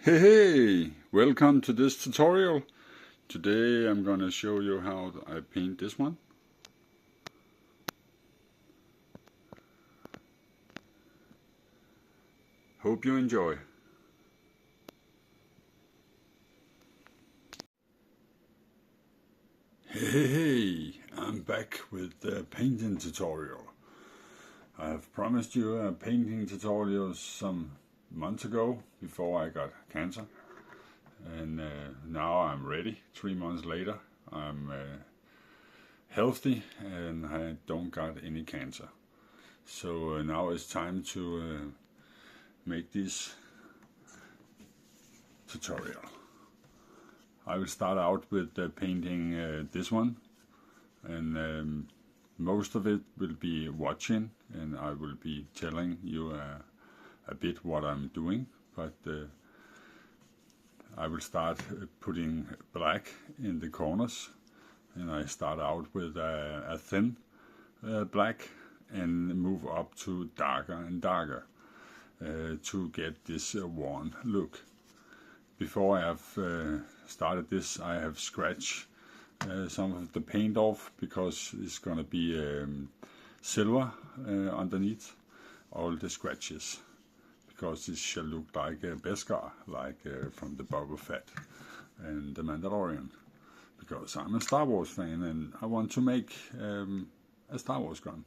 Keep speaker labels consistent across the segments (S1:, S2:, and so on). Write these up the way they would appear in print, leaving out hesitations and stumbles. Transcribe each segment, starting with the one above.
S1: Hey, welcome to this tutorial. Today I'm gonna show you how I paint this one. Hope you enjoy. Hey, I'm back with the painting tutorial. I have promised you a painting tutorial some months ago before I got cancer. And now I'm ready. 3 months later, I'm healthy and I don't got any cancer. So now it's time to make this tutorial. I will start out with painting this one, and most of it will be watching, and I will be telling you a bit what I'm doing, but I will start putting black in the corners, and I start out with a thin black and move up to darker and darker to get this worn look. Before I have started this, I have scratched some of the paint off because it's going to be silver underneath all the scratches, because this shall look like a Beskar, like from the Boba Fett and the Mandalorian, because I'm a Star Wars fan and I want to make a Star Wars gun.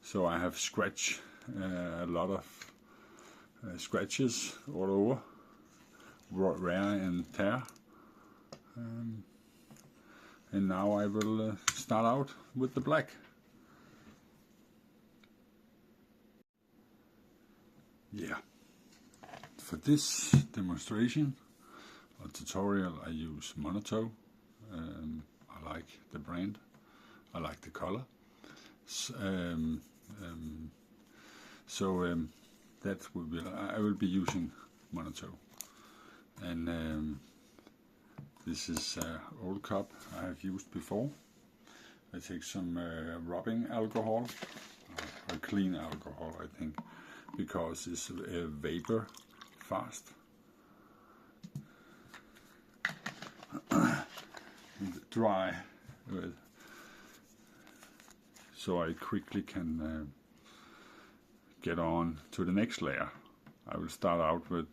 S1: So I have scratched a lot of scratches all over, wear and tear, and now I will start out with the black. Yeah, for this demonstration or tutorial I use Monotow. I like the brand, I like the color, so that will be, I will be using Monotow. And this is an old cup I have used before. I take some rubbing alcohol, or clean alcohol I think, because it's vapor fast. Dry, so I quickly can get on to the next layer. I will start out with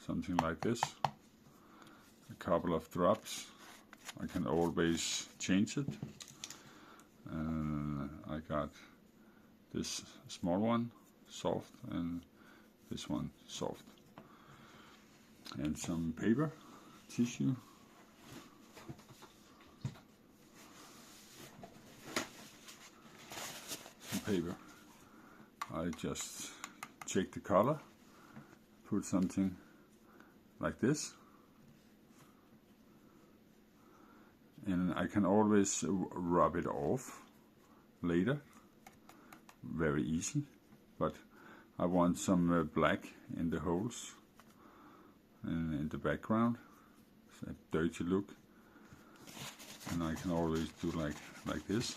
S1: something like this, a couple of drops. I can always change it. I got this small one, soft, and this one, soft. And some paper, tissue. Some paper. I just check the color, put something like this, and I can always rub it off later, very easy, but I want some black in the holes and in the background. It's a dirty look, and I can always do like this.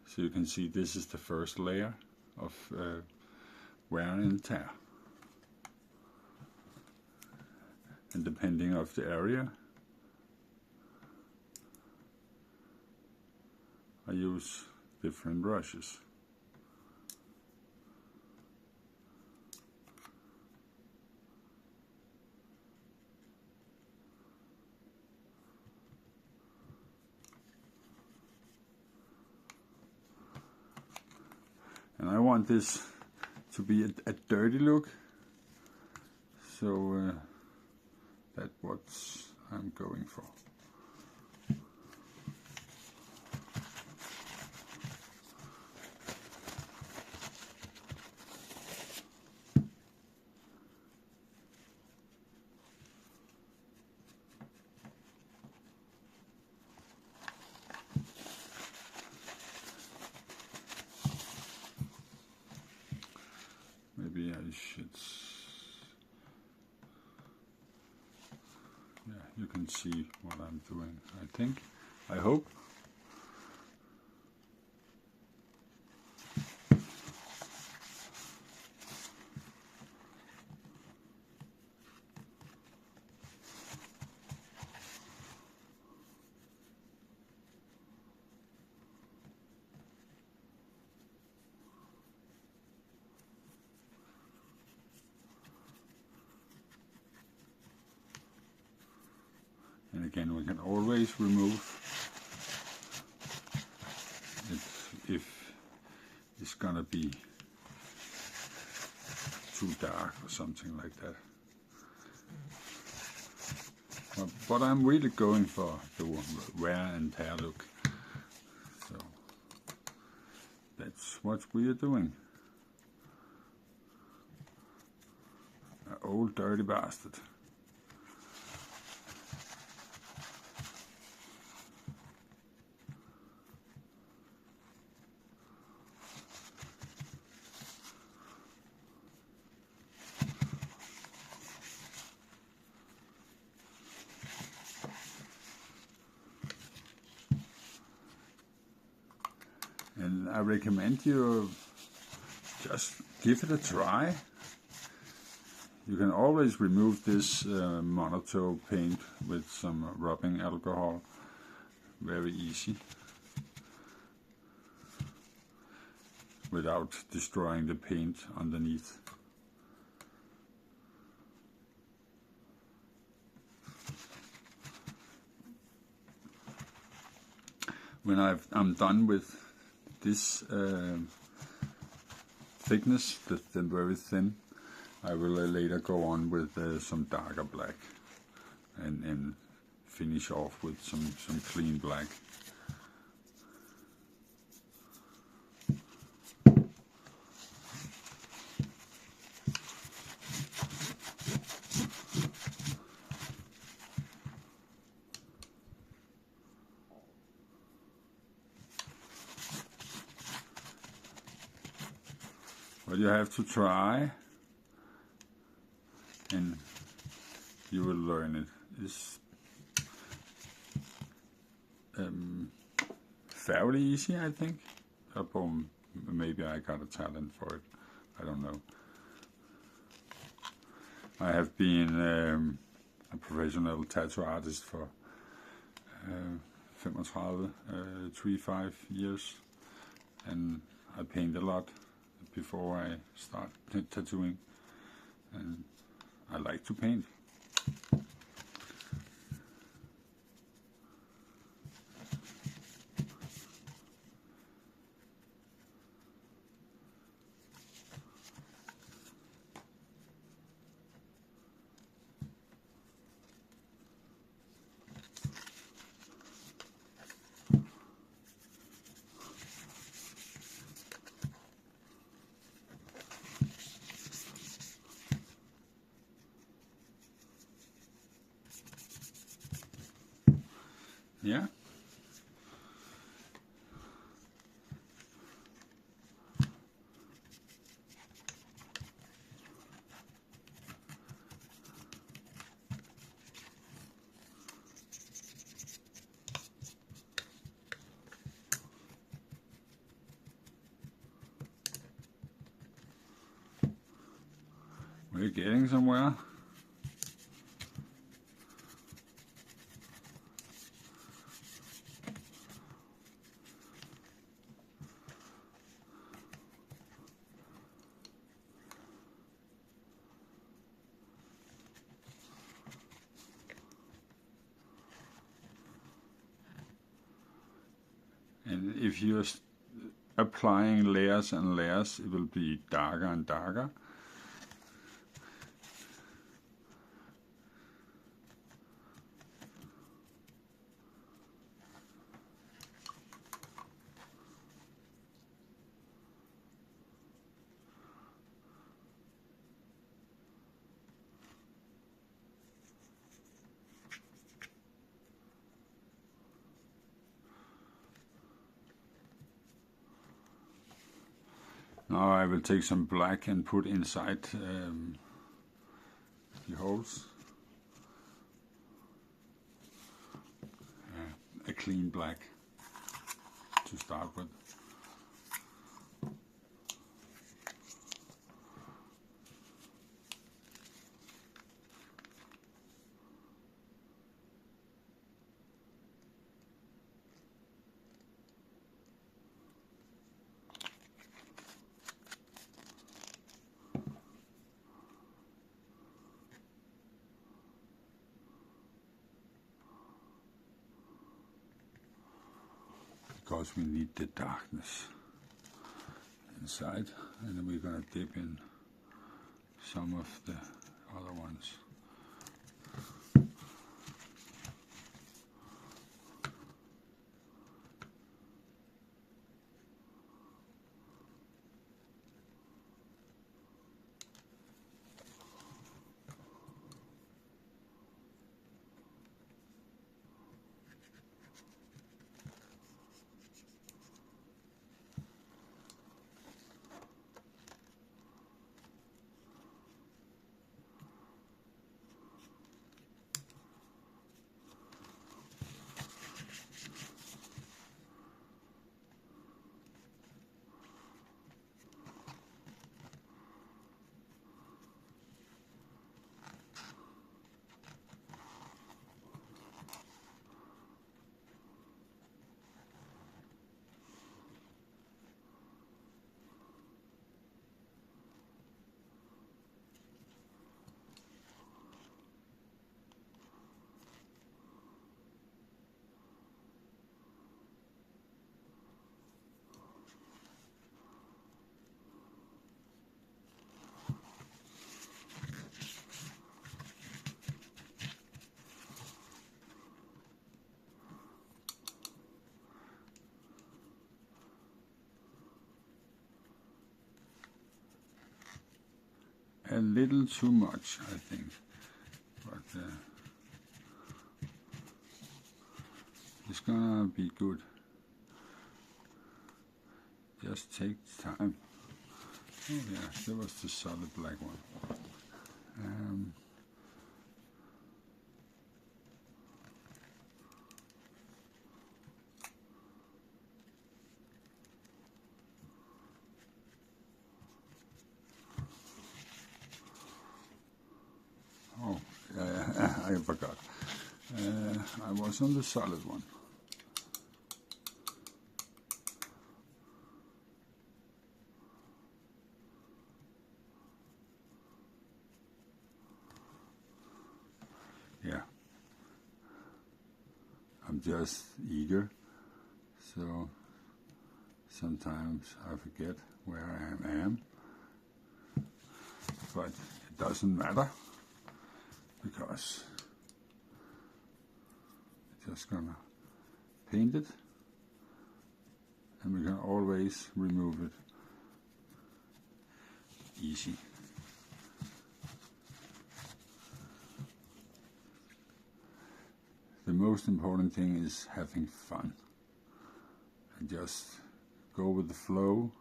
S1: So you can see this is the first layer of wear and tear. And depending of the area, I use different brushes. And I want this to be a dirty look, so that's what I'm going for. Maybe I should, yeah, you can see what I'm doing, I think, I hope. again, we can always remove it if it's gonna be too dark or something like that. But I'm really going for the wear and tear look. So that's what we are doing. An old dirty bastard. And I recommend you just give it a try. You can always remove this molotowpaint with some rubbing alcohol. Very easy. Without destroying the paint underneath. When I'm done with this thickness, the very thin, I will later go on with some darker black and finish off with some clean black. But you have to try, and you will learn it. It's fairly easy, I think. Maybe I got a talent for it. I don't know. I have been a professional tattoo artist for 35 years, and I paint a lot before I start tattooing, and I like to paint. Yeah. We're getting somewhere. And if you're applying layers and layers, it will be darker and darker. Now I will take some black and put inside the holes. A clean black to start with. because we need the darkness inside, and then we're gonna dip in some of the other ones. A little too much, I think, but it's gonna be good. Just take time. Oh yeah, that was the solid black one. Oh, yeah, I forgot. I was on the solid one. Yeah. I'm just eager, so sometimes I forget where I am. But it doesn't matter, because we're just gonna paint it, and we can always remove it easy. The most important thing is having fun and just go with the flow.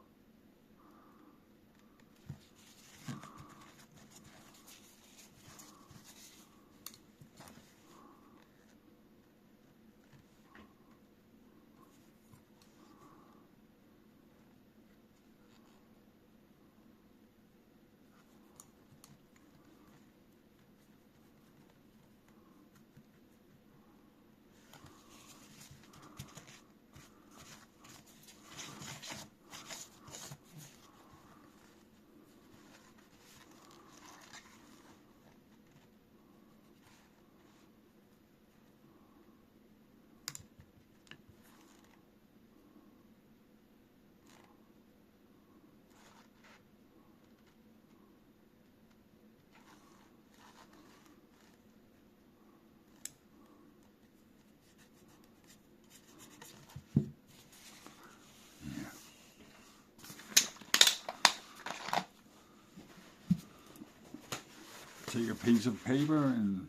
S1: Take a piece of paper and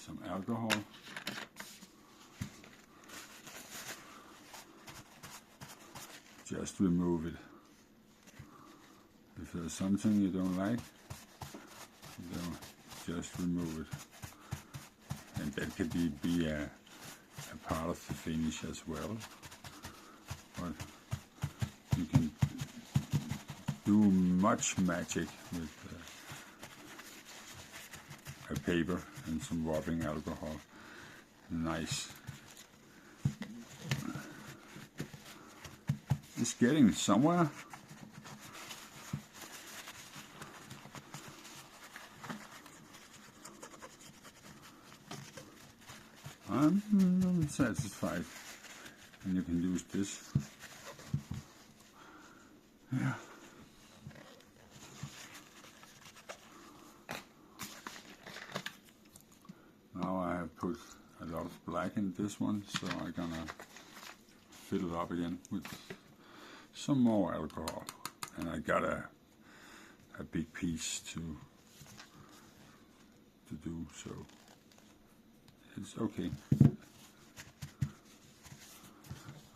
S1: some alcohol. Just remove it. If there's something you don't like, just remove it. And that could be a part of the finish as well. But you can do much magic with a paper and some rubbing alcohol. Nice. It's getting somewhere. I'm satisfied. and you can use this. Yeah. Now I have put a lot of black in this one, so I'm gonna fill it up again with some more alcohol. And I got a big piece to do, so it's okay.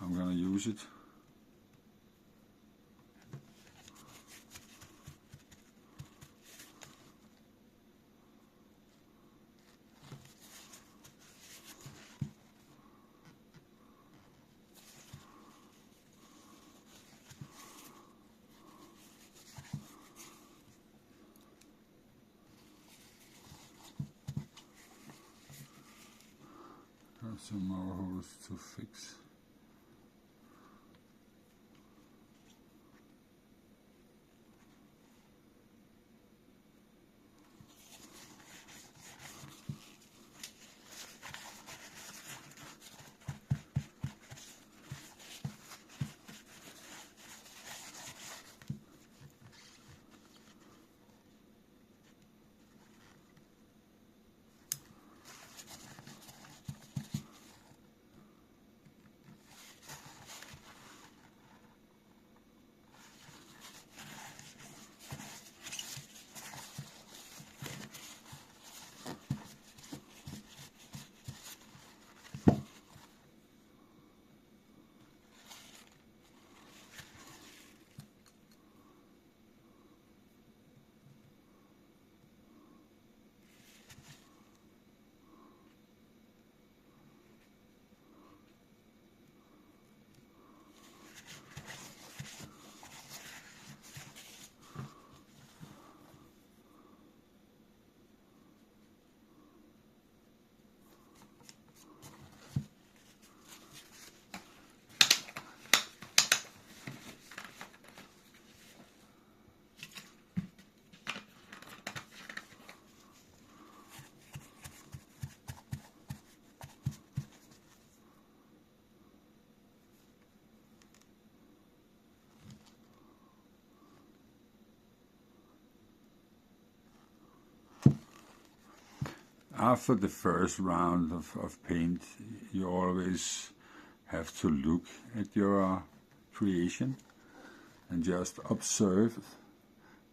S1: I'm gonna use it. Got some more holes to fix. After the first round of paint, you always have to look at your creation and just observe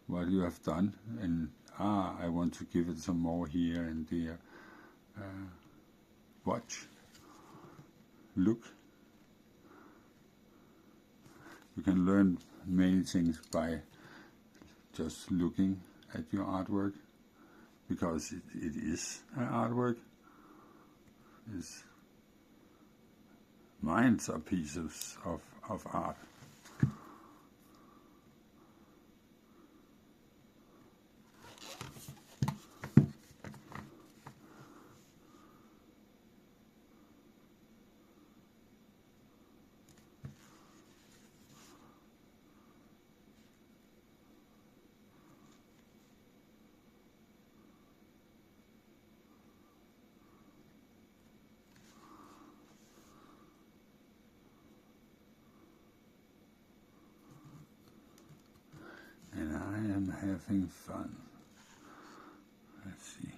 S1: what you have done, and I want to give it some more here and there. Watch, look. You can learn many things by just looking at your artwork, because it is an artwork. Minds are pieces of art. And I am having fun. Let's see.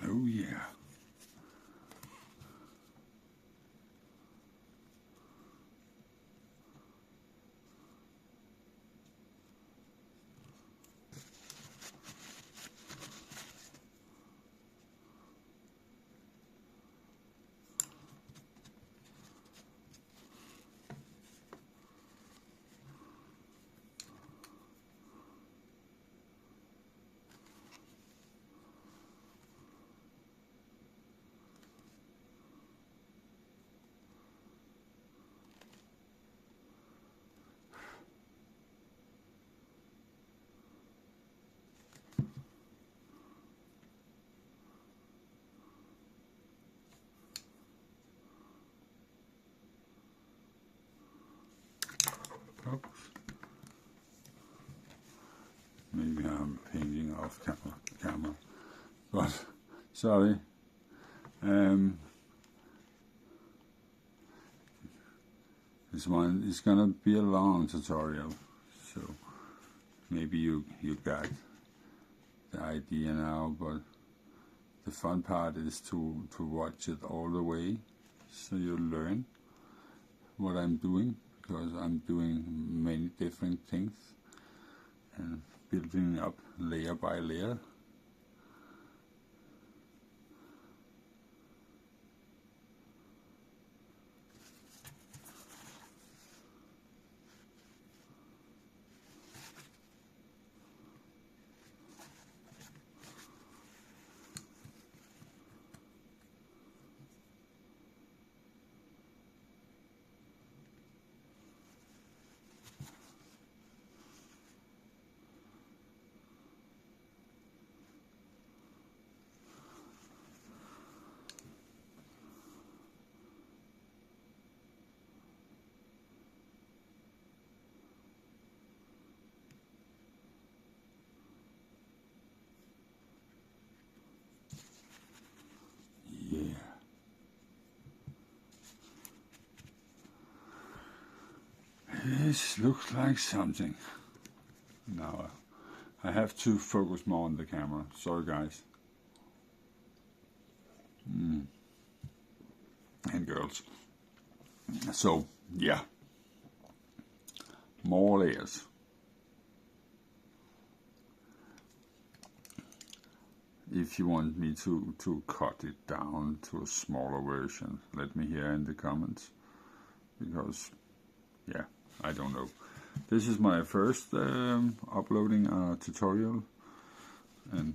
S1: Oh yeah. off camera. But sorry. This one is gonna be a long tutorial, so maybe you got the idea now, but the fun part is to watch it all the way, so you learn what I'm doing, because I'm doing many different things and building up layer by layer. Yeah. This looks like something. Now I have to focus more on the camera. Sorry guys. And girls. So yeah. More layers. If you want me to cut it down to a smaller version, let me hear in the comments, because yeah, I don't know. This is my first uploading a tutorial, and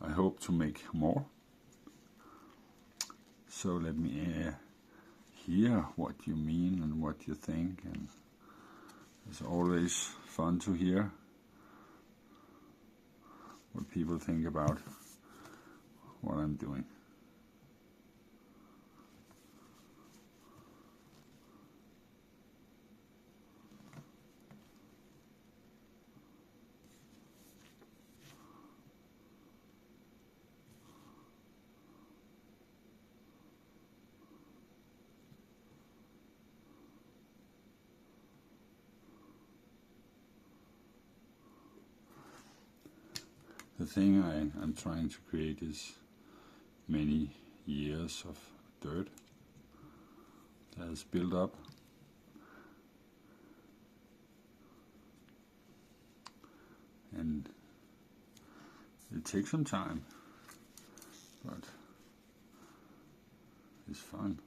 S1: I hope to make more. So let me hear what you mean and what you think, and it's always fun to hear what people think about what I'm doing. The thing I'm trying to create is many years of dirt that is built up, and it takes some time, but it's fun.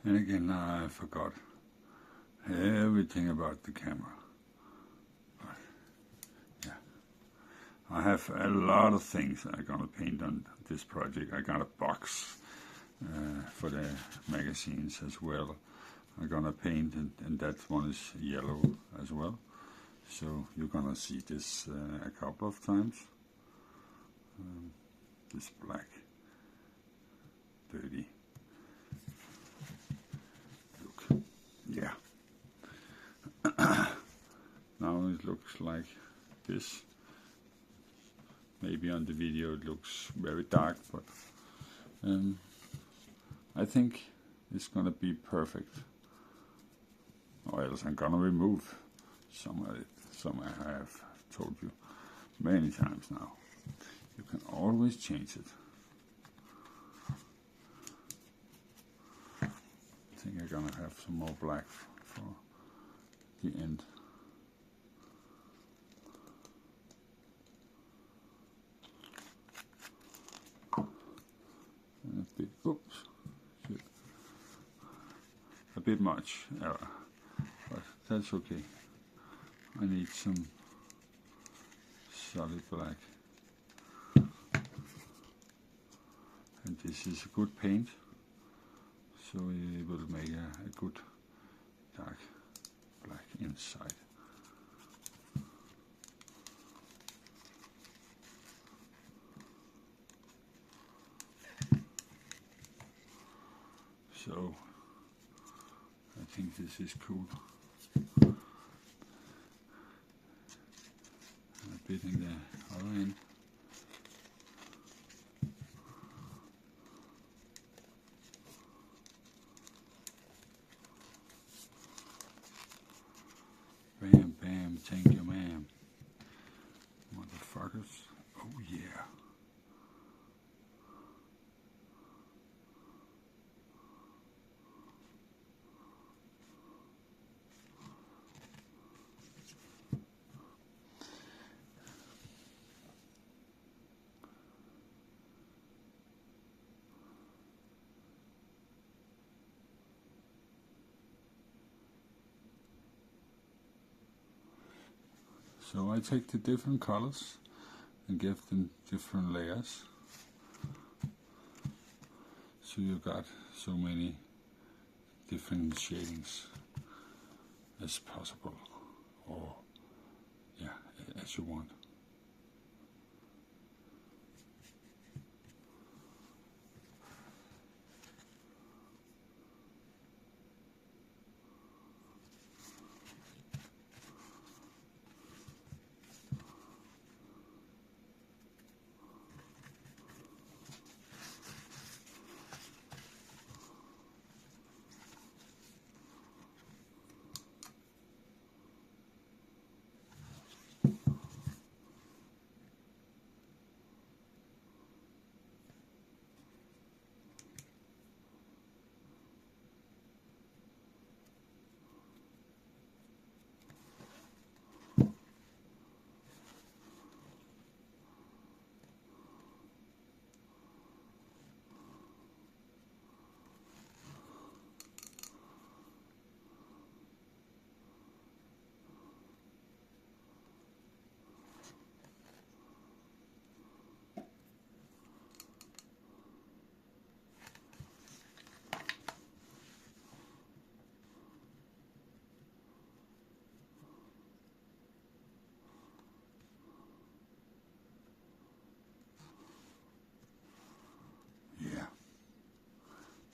S1: And again, I forgot everything about the camera. But yeah, I have a lot of things I'm gonna paint on this project. I got a box for the magazines as well. I'm gonna paint, and that one is yellow as well. So you're gonna see this a couple of times. This black, dirty. Yeah. Now it looks like this. Maybe on the video it looks very dark, but I think it's gonna be perfect. Or else I'm gonna remove some of it. Some I have told you many times now. You can always change it. I think I'm gonna have some more black for the end. And a bit, oops, shit. A bit much error, but that's okay. I need some solid black. And this is a good paint, so it will make a good dark black inside. So I think this is cool. A bit in the other end. Bam, bam, thank you, ma'am. Motherfuckers. Oh, yeah. So I take the different colors and give them different layers. So you got so many different shadings as possible, or yeah, as you want.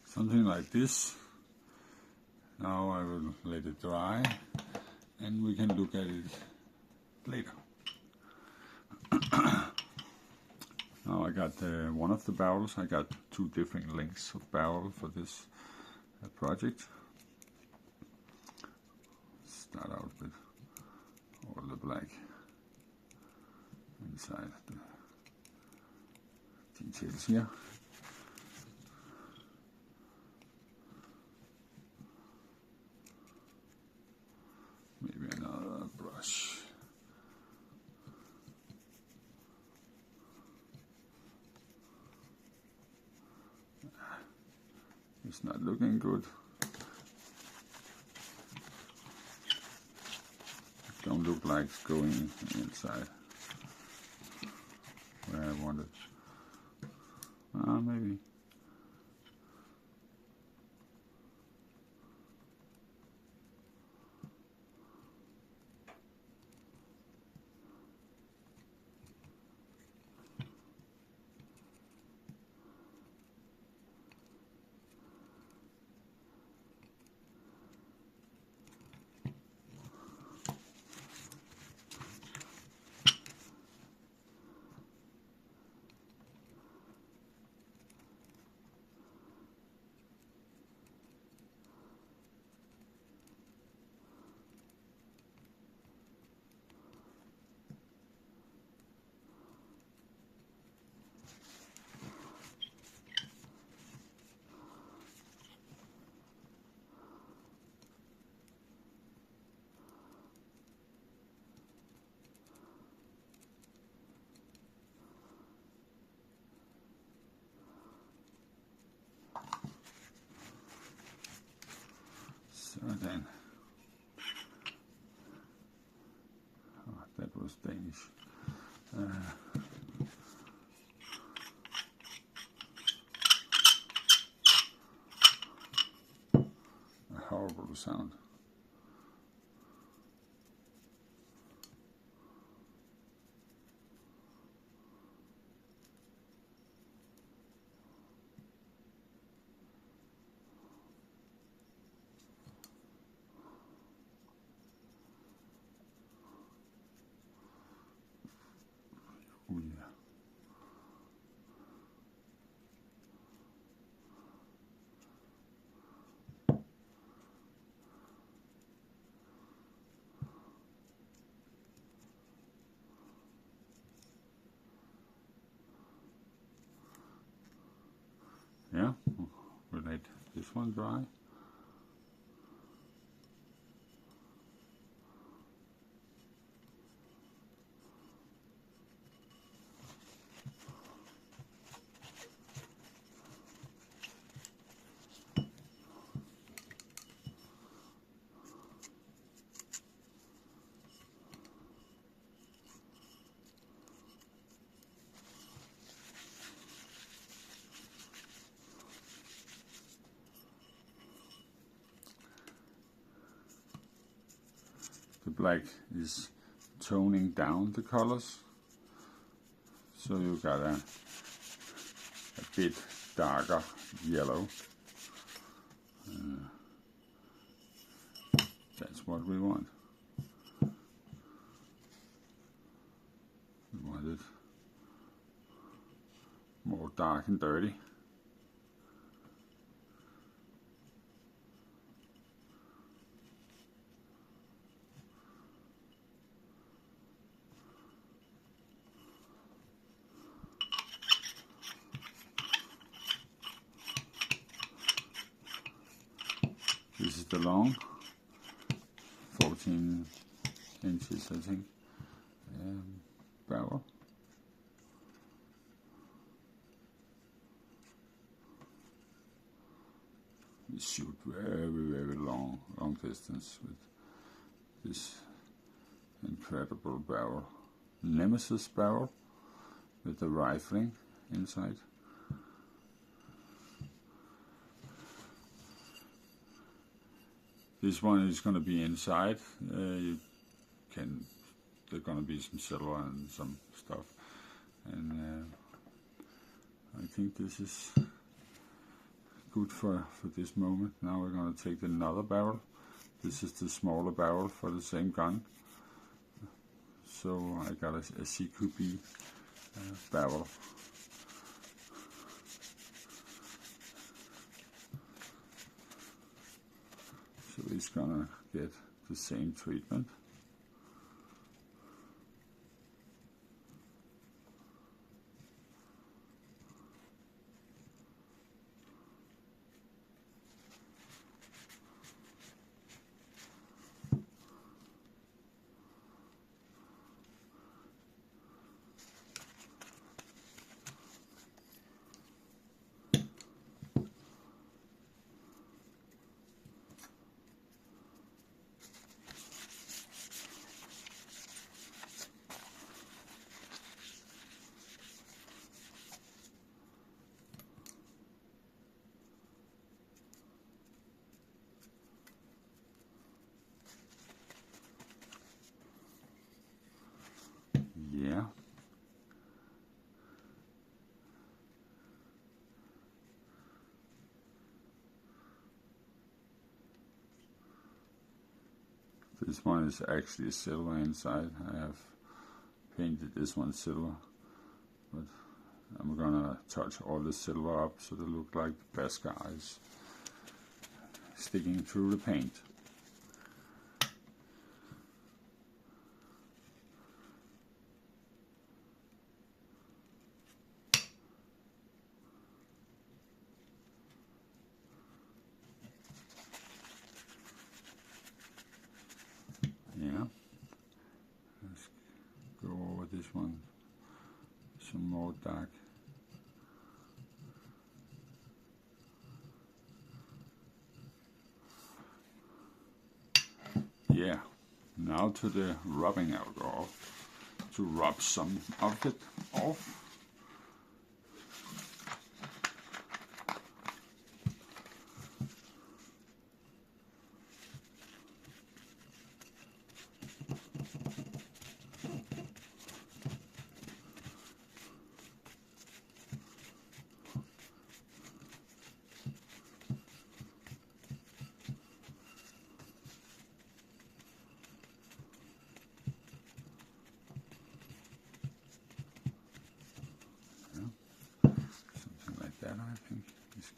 S1: Something like this. Now I will let it dry and we can look at it later. Now I got one of the barrels. I got two different lengths of barrel for this project. Start out with all the black inside the details here. Maybe another brush. It's not looking good. It don't look like it's going inside where I want it. Maybe. So then, oh, that was Danish. A horrible sound. Oh yeah. Yeah, we'll let this one dry. The black is toning down the colors, so you got a bit darker yellow. That's what we want. We want it more dark and dirty. This is the long, 14 inches I think, barrel. We shoot very long distance with this incredible barrel. Nemesis barrel with the rifling inside. This one is going to be inside. There's going to be some silver and some stuff, and I think this is good for this moment. Now we're going to take another barrel. This is the smaller barrel for the same gun. So I got a CQB barrel. So it's gonna get the same treatment. Yeah. This one is actually silver inside. I have painted this one silver, but I'm gonna touch all the silver up so they look like the best guys sticking through the paint. Yeah, let's go over this one, some more dark. Yeah, now to the rubbing alcohol to rub some of it off. Something like that, I think is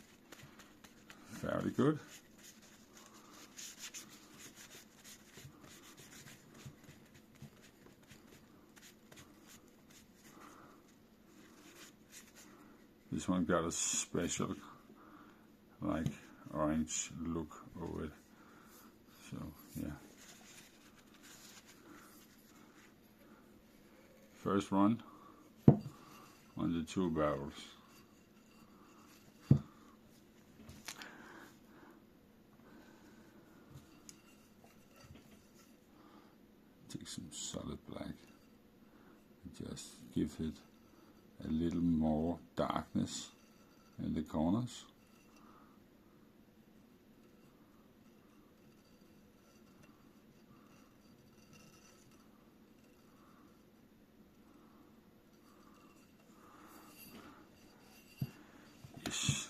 S1: fairly good. This one got a special, like, orange look over it. So, yeah. First run on the two barrels. Take some solid black and just give it a little more darkness in the corners. Yes.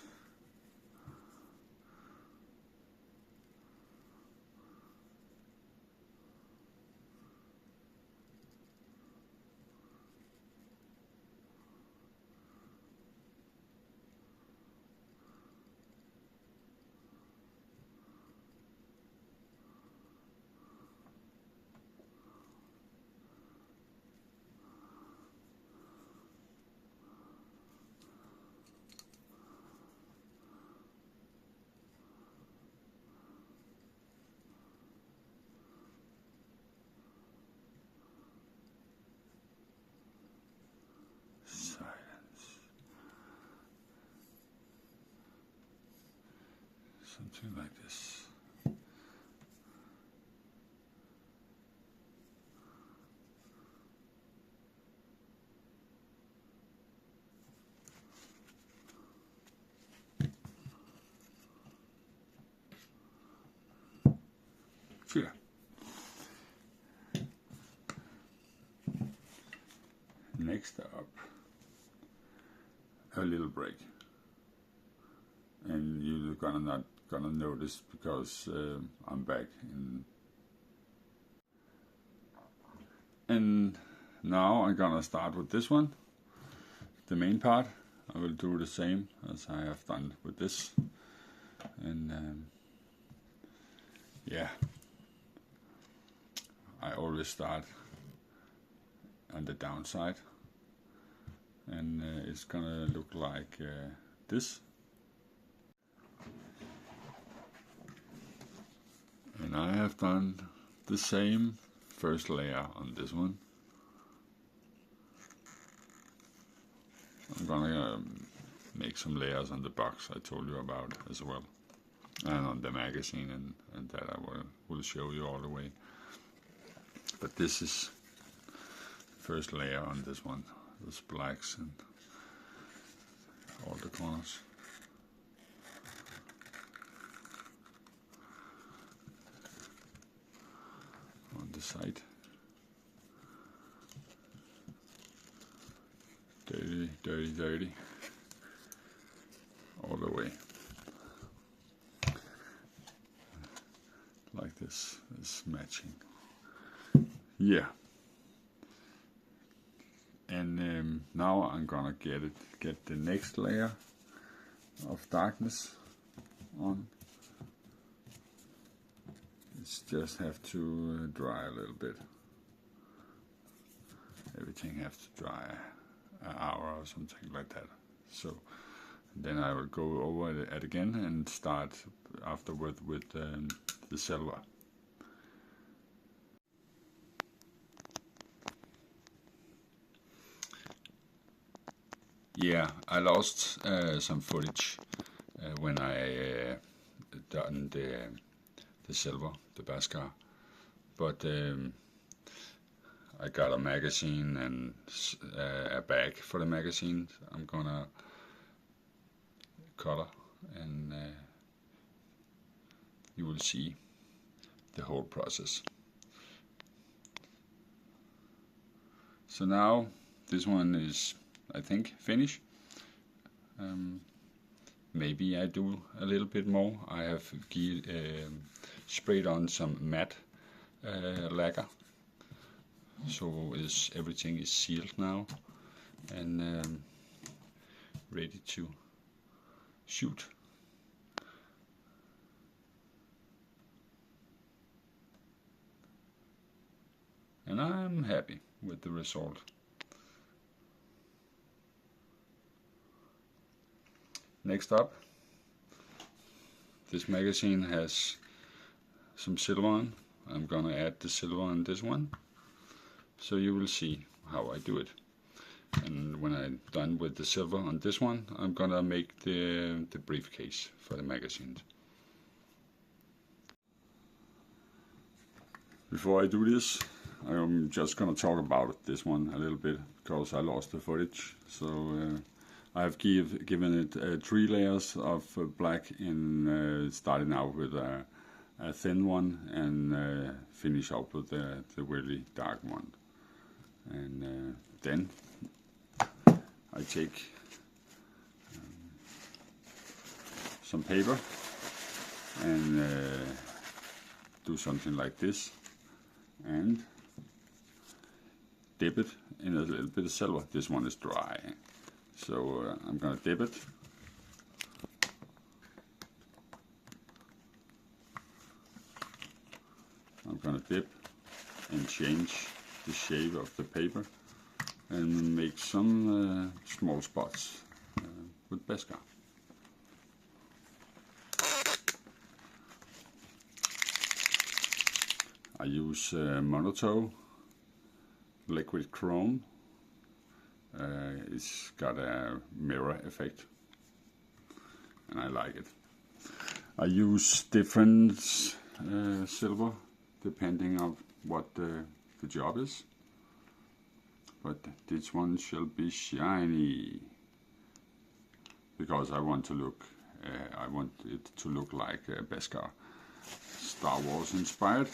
S1: Something like this. Yeah. Next up, a little break, and you're not gonna notice because I'm back and now I'm gonna start with this one, the main part. I will do the same as I have done with this, and yeah, I always start on the downside, and it's gonna look like this. And I have done the same first layer on this one. I'm gonna make some layers on the box I told you about as well, and on the magazine, and that I will show you all the way. But this is first layer on this one, those blacks and all the corners. On the side. Dirty, dirty, dirty. All the way. Like this is matching. Yeah. And now I'm gonna get the next layer of darkness on. It's just have to dry a little bit. Everything has to dry an hour or something like that. So then I will go over it again and start afterward with the silver. Yeah, I lost some footage when I done the silver, the Bhaskar, but I got a magazine and a bag for the magazine. I'm gonna color, and you will see the whole process. So now this one is, I think, finished. Maybe I do a little bit more. I have sprayed on some matte lacquer, so everything is sealed now and ready to shoot. And I'm happy with the result. Next up, this magazine has some silver on. I'm gonna add the silver on this one, so you will see how I do it. And when I'm done with the silver on this one, I'm gonna make the briefcase for the magazine. Before I do this, I'm just gonna talk about this one a little bit, because I lost the footage. So I've given it 3 layers of black, in starting out with a thin one and finish up with the really dark one. And then I take some paper and do something like this and dip it in a little bit of silver. This one is dry, so I'm gonna dip it. I'm gonna dip and change the shape of the paper and make some small spots with Beskar. I use monotone liquid chrome. It's got a mirror effect and I like it. I use different silver depending on what the job is, but this one shall be shiny because I want it to look like Beskar, Star Wars inspired.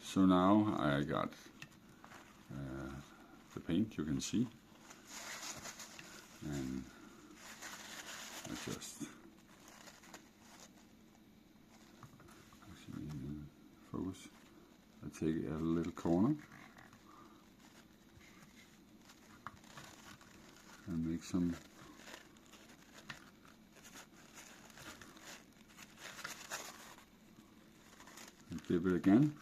S1: So now I got the paint, you can see, and I just focus. I take a little corner and make some and dip it again.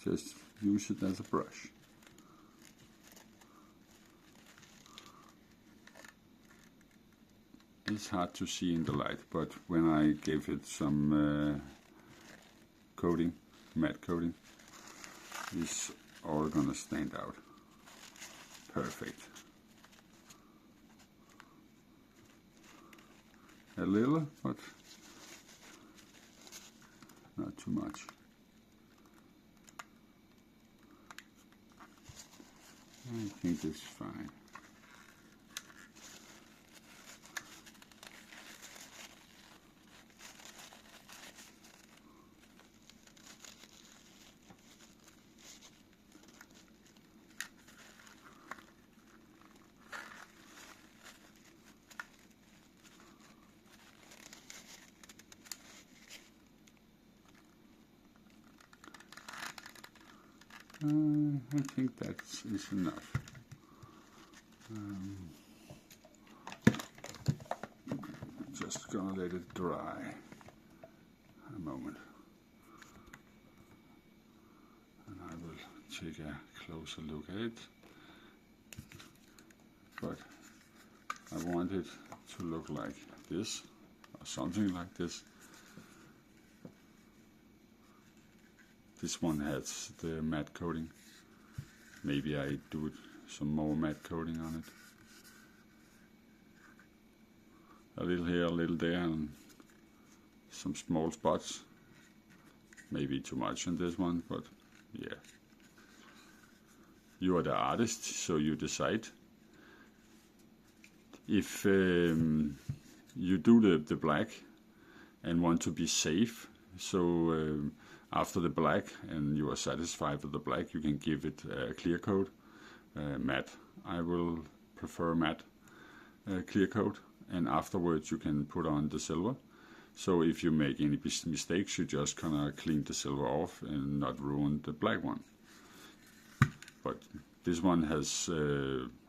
S1: Just use it as a brush. It's hard to see in the light, but when I gave it some coating, matte coating, it's all gonna stand out. Perfect. A little, but not too much. I think it's fine. I think that is enough. Just gonna let it dry a moment, and I will take a closer look at it. But I want it to look like this, or something like this. This one has the matte coating. Maybe I do some more matte coating on it. a little here, a little there, and some small spots. Maybe too much in this one, but yeah. You are the artist, so you decide. If you do the black and want to be safe, so after the black and you are satisfied with the black, you can give it a clear coat, matte. I will prefer matte clear coat, and afterwards you can put on the silver. So if you make any mistakes, you just gonna clean the silver off and not ruin the black one. But this one has,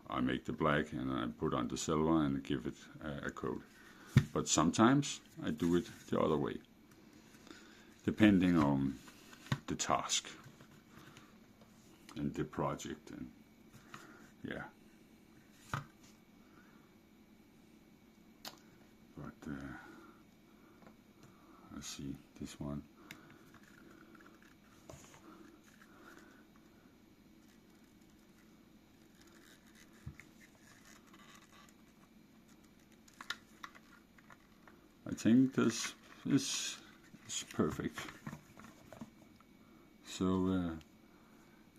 S1: I make the black and I put on the silver and give it a coat. But sometimes I do it the other way, depending on the task and the project, and yeah. But let's see this one. I think this is perfect. So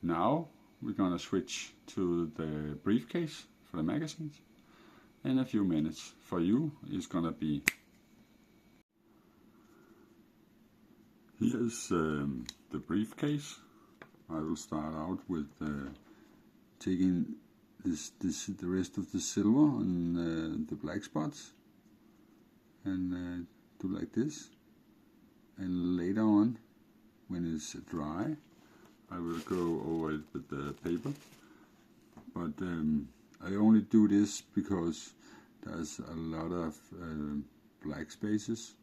S1: now we're gonna switch to the briefcase for the magazines. In a few minutes. For you, it's gonna be. Here's the briefcase. I will start out with taking the rest of the silver on the black spots, and do like this. And later on, when it's dry, I will go over it with the paper. But I only do this because there's a lot of black spaces,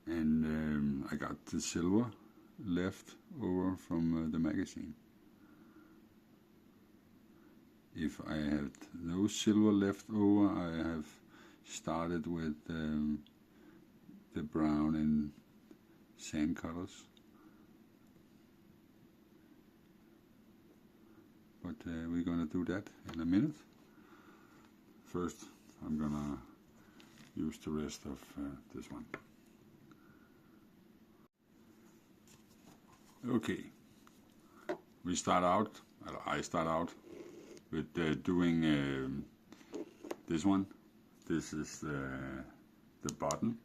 S1: and I got the silver left over from the magazine. If I had no silver left over, I have started with the brown and sand colors. But we're gonna do that in a minute. First, I'm gonna use the rest of this one. Okay, I start out with doing this one. This is the button.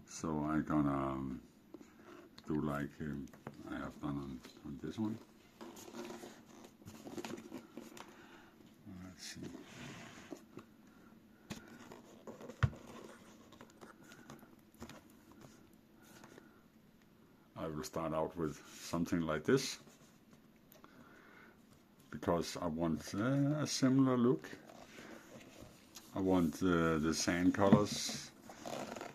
S1: So I'm gonna do like I have done on this one. Let's see. I will start out with something like this, because I want a similar look. I want the sand colors,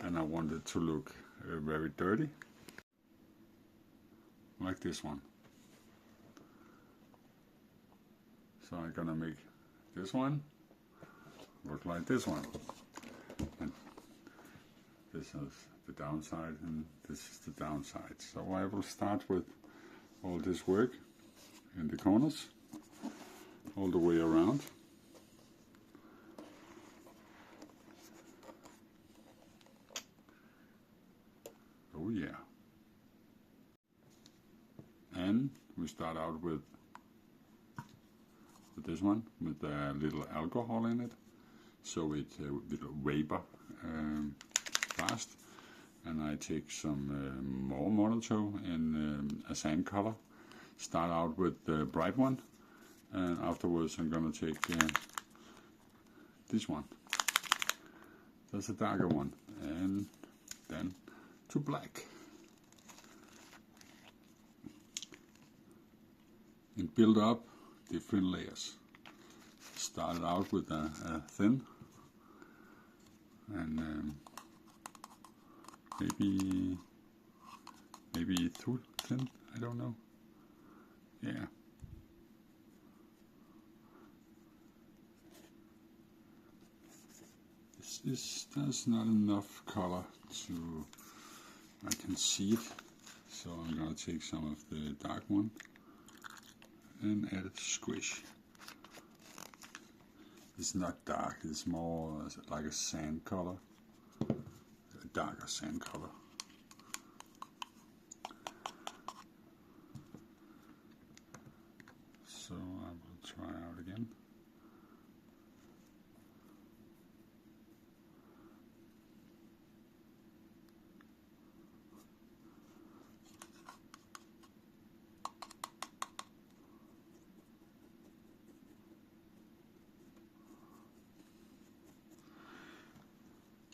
S1: and I want it to look very dirty, like this one. So I'm gonna make this one look like this one. And this is the downside, and this is the downside. So I will start with all this work in the corners, all the way around. Oh yeah. And we start out with this one, with a little alcohol in it, so it will vapor fast. And I take some more molotov in a sand color. Start out with the bright one, and afterwards I'm gonna take this one. That's a darker one, and then to black. And build up different layers. Started out with a thin, and maybe too thin, I don't know. Yeah. There's not enough color to, I can see it, so I'm gonna take some of the dark one and add it squish. It's not dark, it's more like a sand color. a darker sand color. So I will try out again.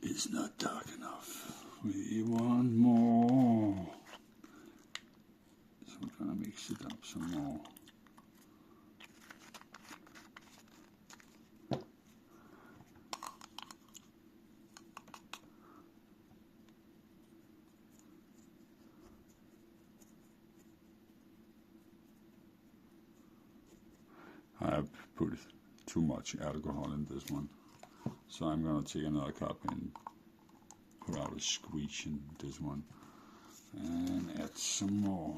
S1: It's not dark enough. We want more. So I'm gonna mix it up some more. I've put too much alcohol in this one, so I'm gonna take another cup and put out a squeeze in this one and add some more.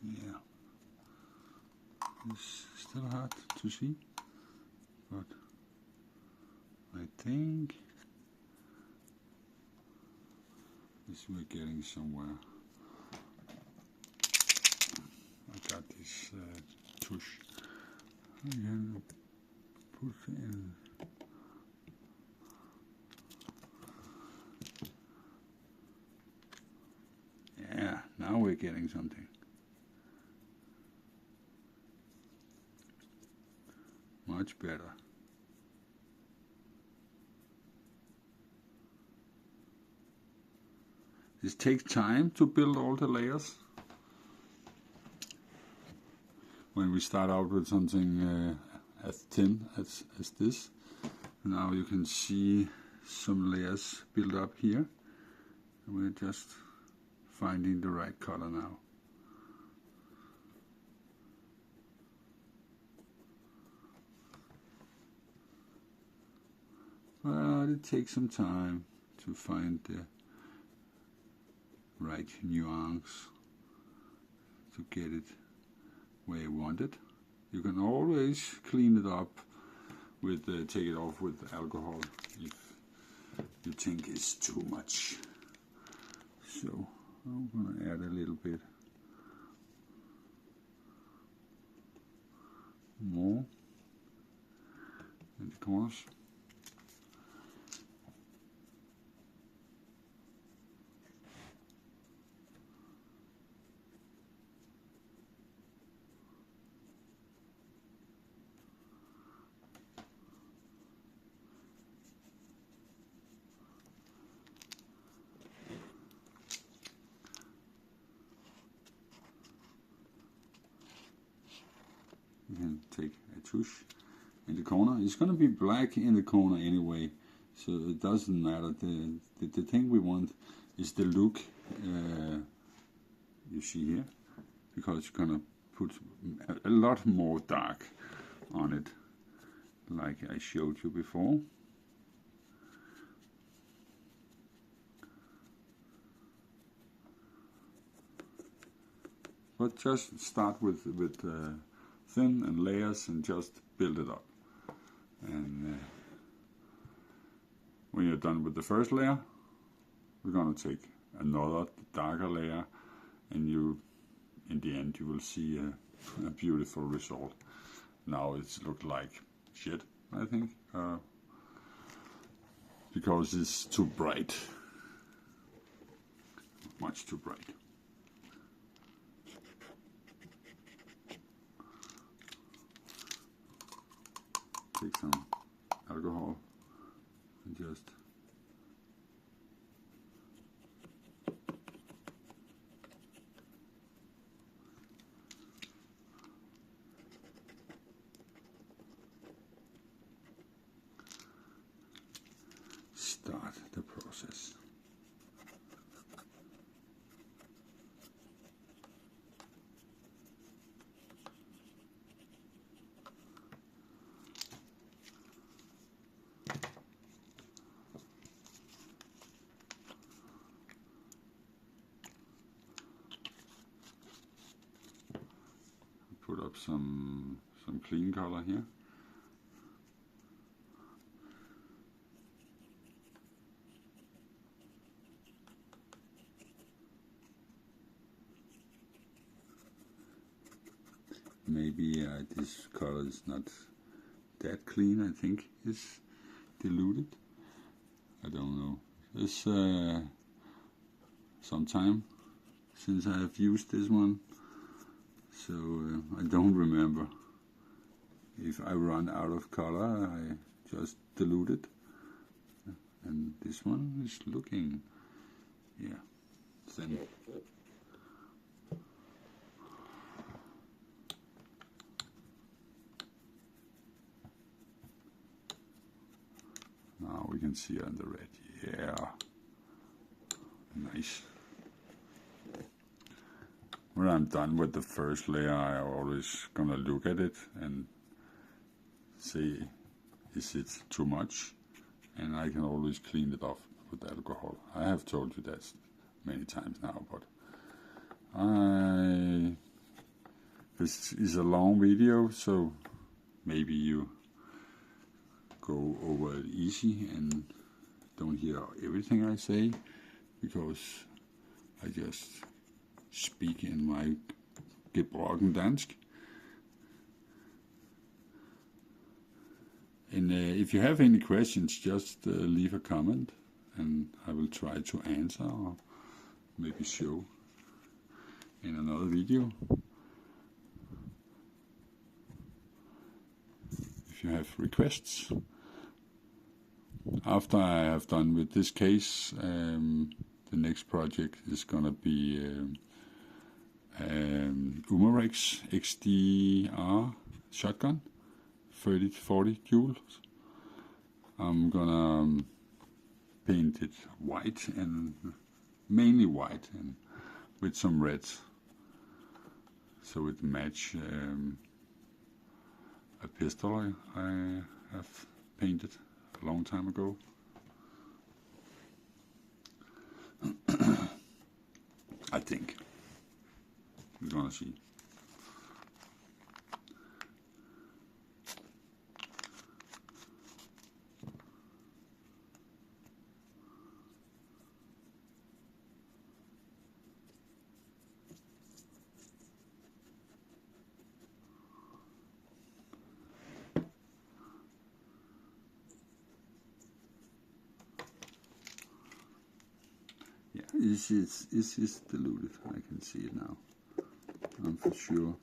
S1: Yeah, it's still hard to see, but I think we're getting somewhere. I got this tush. I can put in. Yeah, now we're getting something. Much better. This takes time to build all the layers. When we start out with something as thin as this, now you can see some layers build up here. We're just finding the right color now. But it takes some time to find the right nuance to get it where you want it. You can always clean it up with take it off with alcohol if you think it's too much. So I'm gonna add a little bit more in the corners. You can take a tush in the corner. It's going to be black in the corner anyway, so it doesn't matter. The thing we want is the look you see here, because you're going to put a lot more dark on it, like I showed you before. But just start with thin and layers and just build it up. And when you're done with the first layer, we're going to take another darker layer, and in the end you will see a beautiful result. Now it's looked like shit, I think, because it's too bright, much too bright. Take some alcohol and just start the process. put up some clean color here. Maybe this color is not that clean. I think it's diluted. I don't know. It's some time since I have used this one, so I don't remember. If I run out of color, I just dilute it. And this one is looking, yeah, thin. Now we can see on the red. Yeah, nice. When I'm done with the first layer, I'm always gonna look at it and see, is it too much? And I can always clean it off with alcohol. I have told you that many times now, but this is a long video, so maybe you go over it easy and don't hear everything I say, because I just speak in my gebrochen dansk. And if you have any questions, just leave a comment and I will try to answer or maybe show in another video. If you have requests. After I have done with this case, the next project is gonna be Umarex XDR shotgun, 30 to 40 joules. I'm gonna paint it white, and mainly white, and with some reds, so it match a pistol I have painted a long time ago. I think we're gonna see. Yeah, this is diluted. I can see it now. I'm for sure.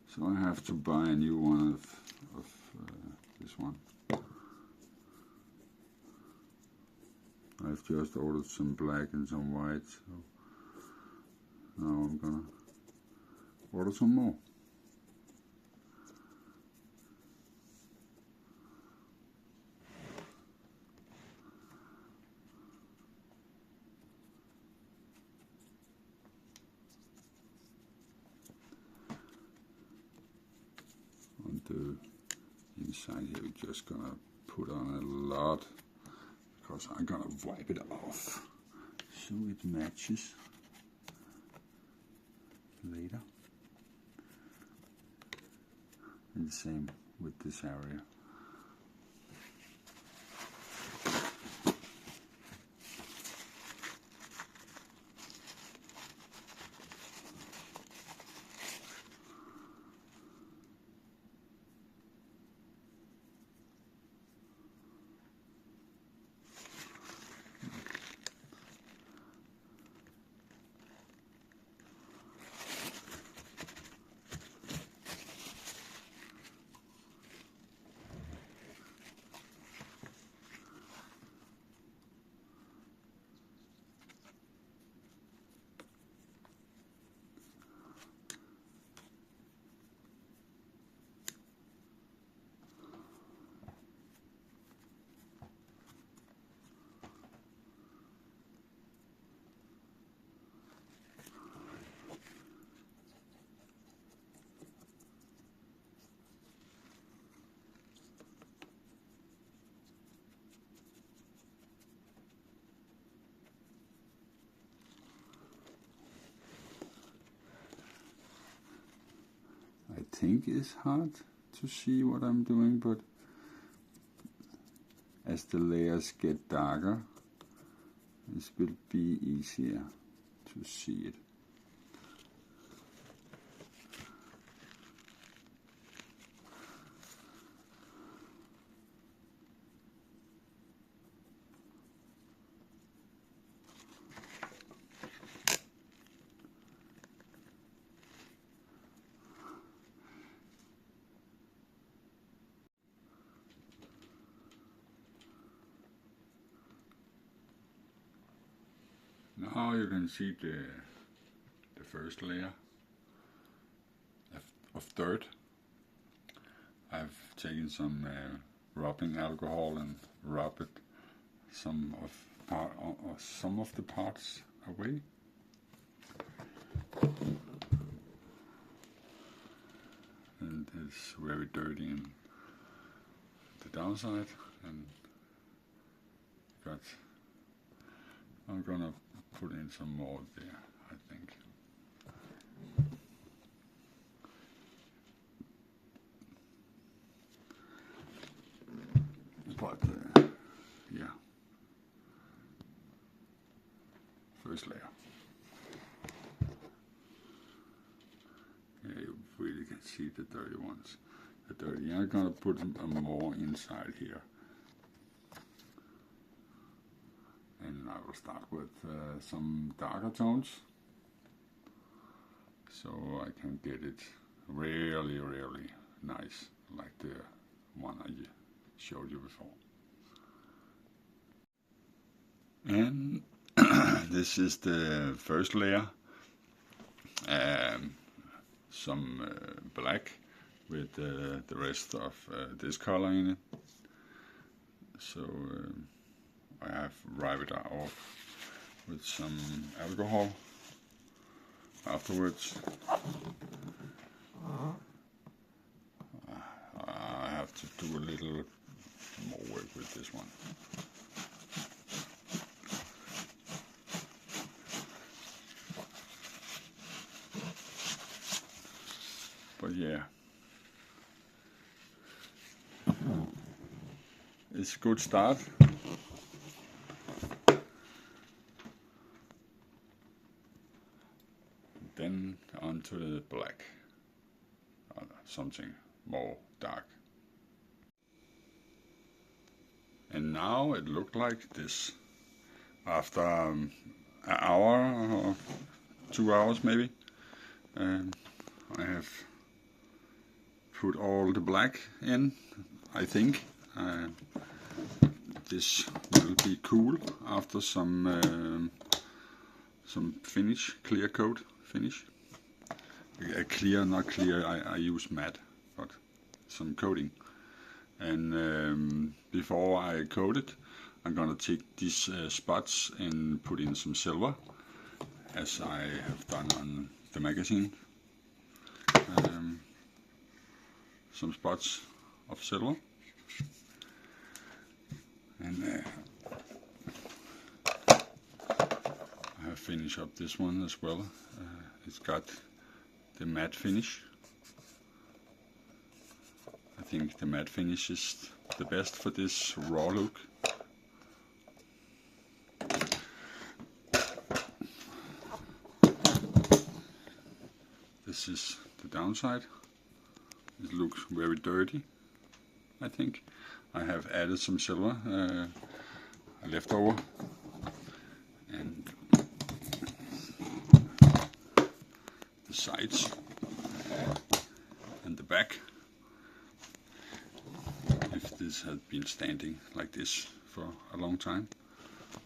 S1: So I have to buy a new one of this one. I've just ordered some black and some white, so now I'm gonna order some more. On the inside here, we're just gonna put on a lot, because I'm gonna wipe it off so it matches later. And the same with this area. think it's hard to see what I'm doing, but as the layers get darker, this will be easier to see it. Now you can see the first layer of dirt. I've taken some rubbing alcohol and rubbed some of the parts away. And it's very dirty in the downside, and I'm gonna put in some more there, I think. But yeah, first layer. Yeah, you really can see the dirty ones. I'm gonna put more inside here. And I will start with some darker tones, so I can get it really, really nice, like the one I showed you before. And this is the first layer, some black with the rest of this color in it. So I have rubbed it off with some alcohol afterwards. I have to do a little more work with this one. But yeah, it's a good start. Then onto the black, something more dark. And now it looked like this. After an hour or 2 hours maybe, I have put all the black in, I think. This will be cool after some finish, clear coat finish. Clear, not clear, I use matte, but some coating. And before I coat it, I'm gonna take these spots and put in some silver, as I have done on the magazine. Some spots of silver. And I have finished up this one as well. It's got the matte finish. I think the matte finish is the best for this raw look. This is the downside. It looks very dirty, I think. I have added some silver left over, and the sides and the back, if this had been standing like this for a long time.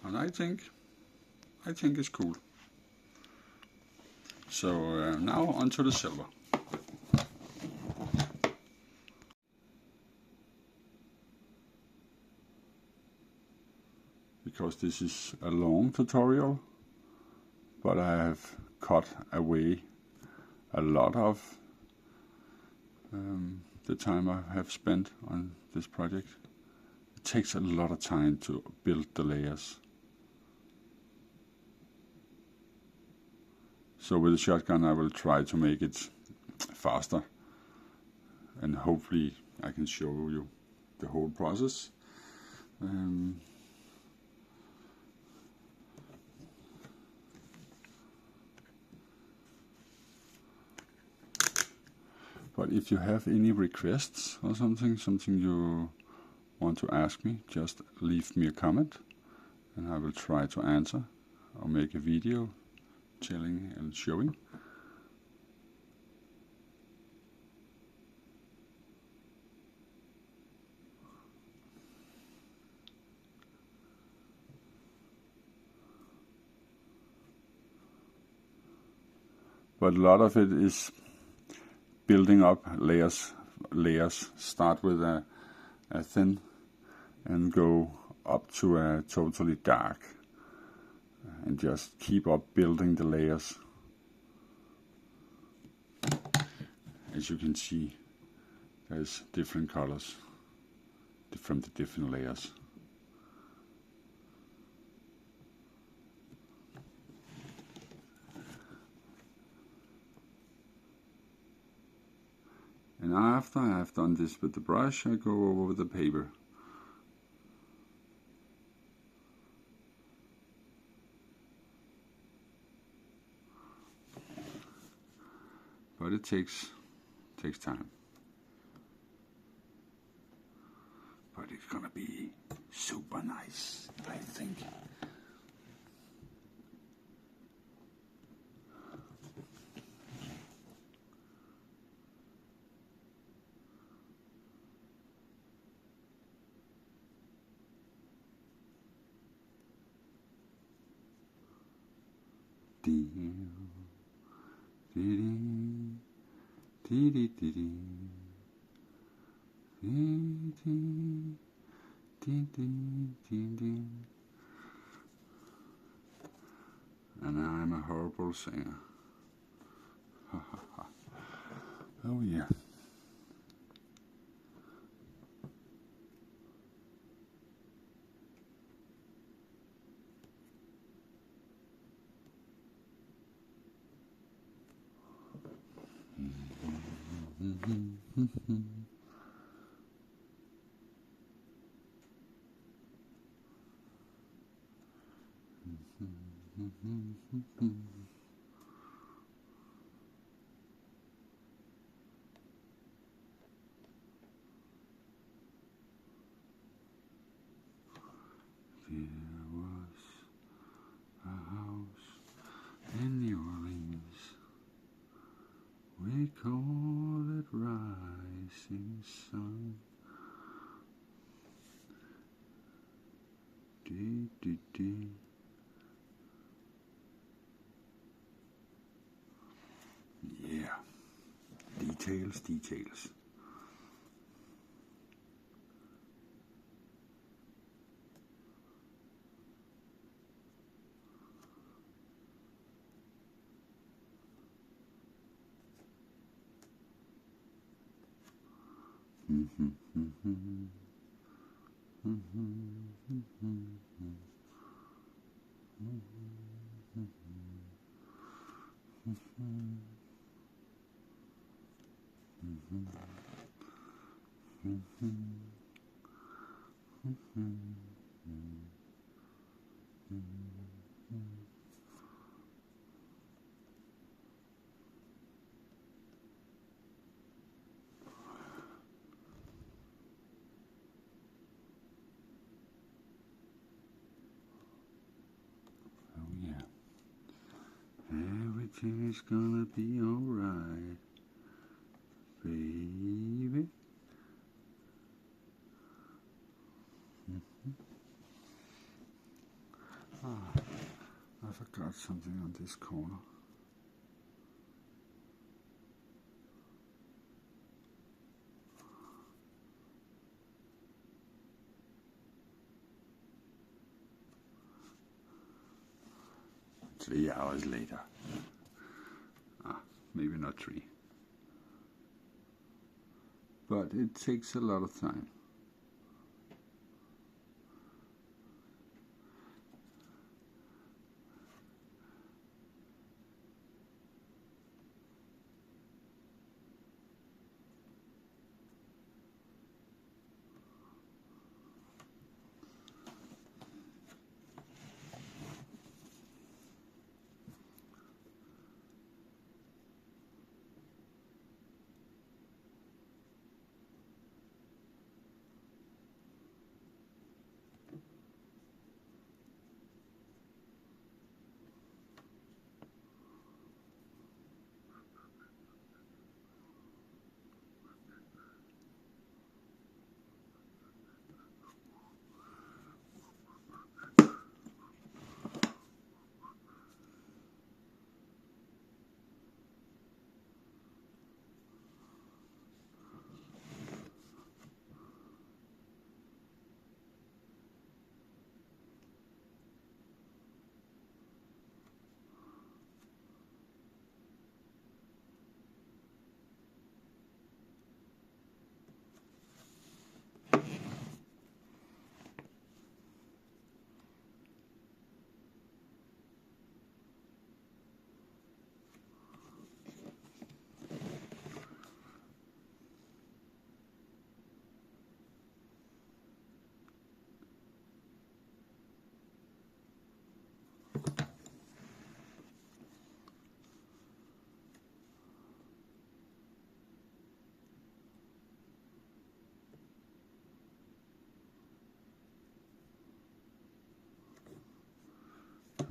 S1: And I think it's cool. So now onto the silver. Because this is a long tutorial, but I have cut away a lot of the time I have spent on this project. It takes a lot of time to build the layers. So with the shotgun I will try to make it faster, and hopefully I can show you the whole process. But if you have any requests or something you want to ask me, just leave me a comment and I will try to answer or make a video telling and showing. But a lot of it is building up layers. Start with a thin and go up to a totally dark, and just keep up building the layers. As you can see, there's different colors from the different layers. And after I have done this with the brush, I go over with the paper. But it takes time. But it's gonna be super nice, I think. And I'm a horrible singer. Oh yeah. There was a house in New Orleans. We call it Rising Sun. Dee, dee, dee. Yeah, details. Everything is gonna be alright, baby. I forgot something on this corner. Three hours later. Maybe not 3. But it takes a lot of time.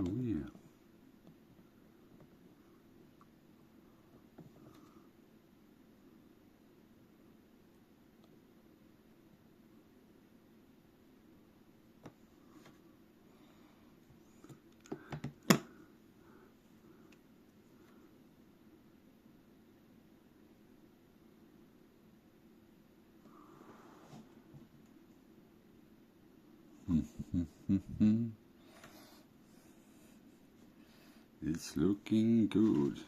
S1: Oh yeah. It's looking good.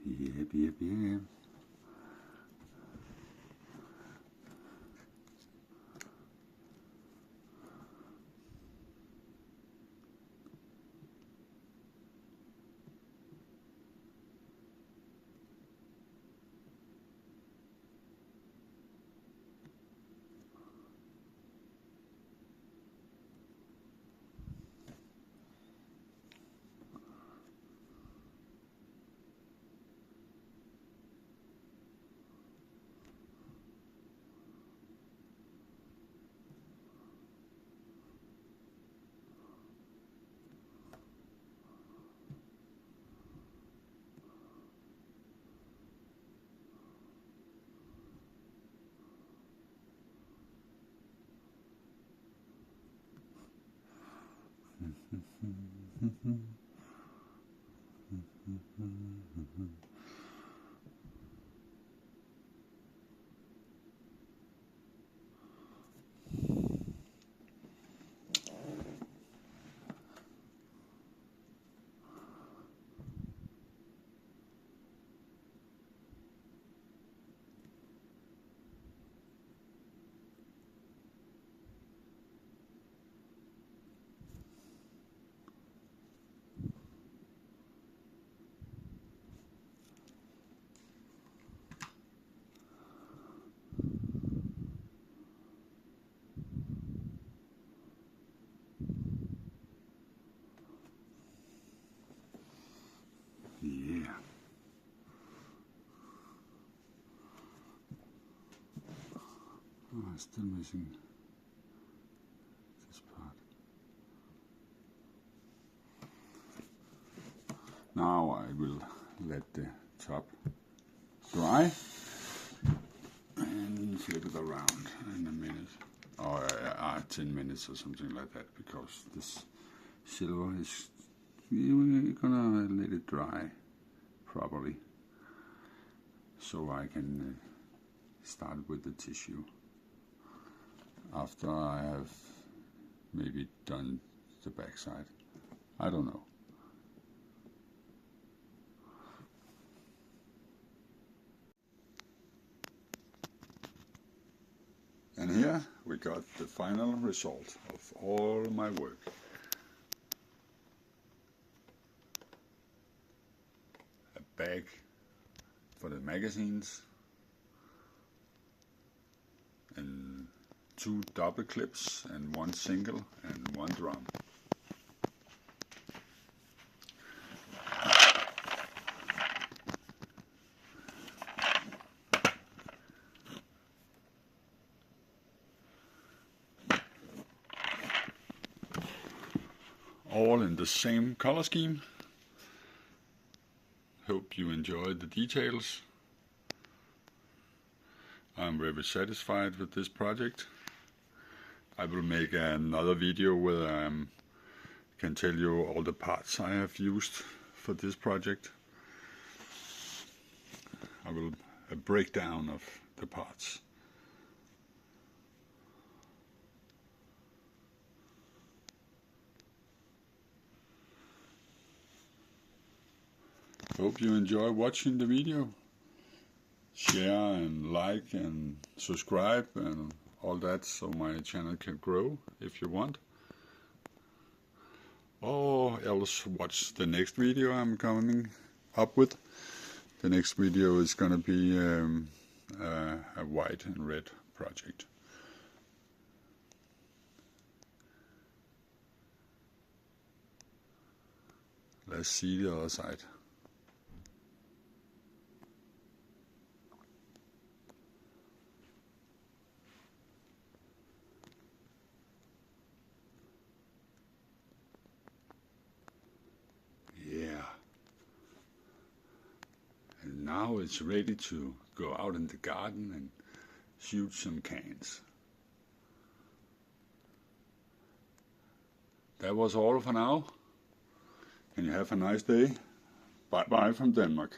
S1: Yep, yep, yep. Yeah. Oh, I'm still missing this part. Now I will let the top dry and flip it around in a minute, or 10 minutes or something like that, because this silver is, we're gonna let it dry properly so I can start with the tissue after I have maybe done the backside. I don't know. And here we got the final result of all my work. A bag for the magazines and 2 double clips and 1 single and 1 drum. All in the same color scheme. Hope you enjoyed the details. I'm very satisfied with this project. I will make another video where I can tell you all the parts I have used for this project. I will a breakdown of the parts. Hope you enjoy watching the video. Share and like and subscribe and all that, so my channel can grow if you want. Or else watch the next video I'm coming up with. The next video is gonna be a white and red project. Let's see the other side. Yeah. And now it's ready to go out in the garden and shoot some cans. That was all for now. And you have a nice day. Bye bye from Denmark.